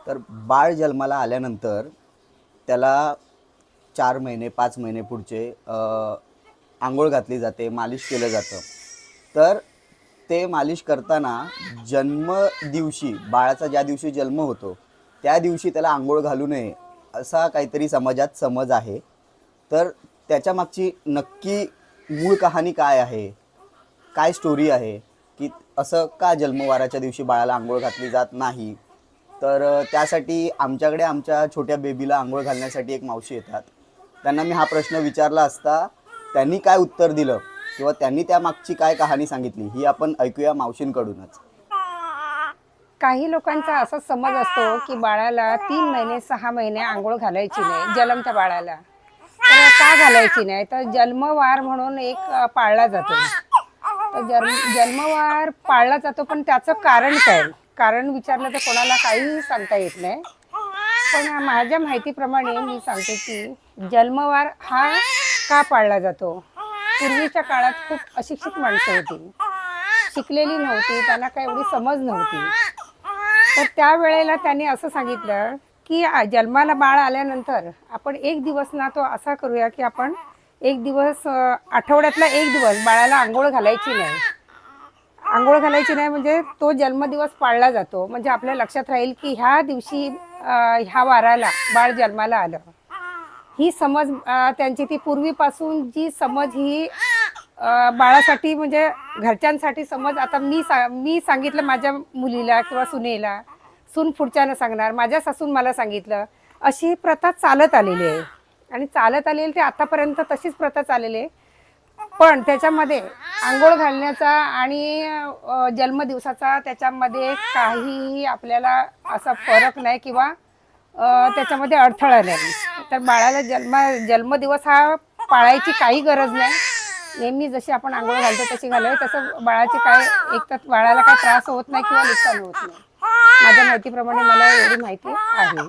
तर बाळ जन्माला आल्यानंतर त्याला 4 महिने 5 महिने पुढचे आंघोळ घातली जाते, मालिश केलं जातं. तर ते मालिश करताना जन्म दिवशी बाळाचा ज्या दिवशी जन्म होतो त्या दिवशी त्याला आंघोळ घालू नये असा काहीतरी समाजात समज आहे. तर त्याच्या मागची नक्की मूळ कहाणी काय आहे, काय स्टोरी आहे की असं का जन्मवाराच्या दिवशी बाळाला आंघोळ घातली जात नाही. तर त्यासाठी आमच्याकडे आमच्या छोट्या बेबीला आंघोळ घालण्यासाठी एक मावशी येतात. त्यांना मी हा प्रश्न विचारला असता त्यांनी काय उत्तर दिलं किंवा त्यांनी त्यामागची काय कहाणी सांगितली ही आपण ऐकूया मावशींकडूनच. काही लोकांचा असा समज असतो की बाळाला 3 महिने 6 महिने आंघोळ घालायची नाही, जन्मत्या बाळाला. तर का घालायची नाही, तर जन्मवार म्हणून एक पाळला जातो. तर जन्मवार पाळला जातो, पण त्याचं कारण काय, कारण विचारलं तर कोणाला काही सांगता येत नाही. पण माझ्या माहितीप्रमाणे मी सांगते की जन्मवार हा का पाळला जातो. पूर्वीच्या काळात खूप अशिक्षित माणसं होती, शिकलेली नव्हती, त्यांना काही एवढी समज नव्हती. तर त्यावेळेला त्यांनी असं सांगितलं की जन्माला बाळ आल्यानंतर आपण एक दिवस ना तो असा करूया की आपण एक दिवस, आठवड्यातला एक दिवस बाळाला आंघोळ घालायची नाही. आंघोळ घालायची नाही म्हणजे तो जन्मदिवस पाळला जातो, म्हणजे आपल्या लक्षात राहील की ह्या दिवशी ह्या वाराला बाळ जन्माला आलं. ही समज त्यांची ती पूर्वीपासून जी समज ही बाळासाठी म्हणजे घरच्यांसाठी समज. आता मी सांगितलं माझ्या मुलीला किंवा सुनेला, सून पुढच्यानं सांगणार, माझ्या सासून मला सांगितलं, अशी प्रथा चालत आलेली आहे आणि चालत आलेली ते आतापर्यंत तशीच प्रथा चाललेली आहे. पण त्याच्यामध्ये आंघोळ घालण्याचा आणि जन्मदिवसाचा त्याच्यामध्ये काहीही आपल्याला असा फरक नाही किंवा त्याच्यामध्ये अडथळा नाही. तर बाळाला जन्मदिवस हा पाळायची काही गरज नाही. नेहमी जशी आपण आंघोळ घालतो तशी घालावी, तसं बाळाची काय एक तर बाळाला काय त्रास होत नाही किंवा नुकसान होत नाही. माझ्या माहितीप्रमाणे मला एवढी माहिती आहे.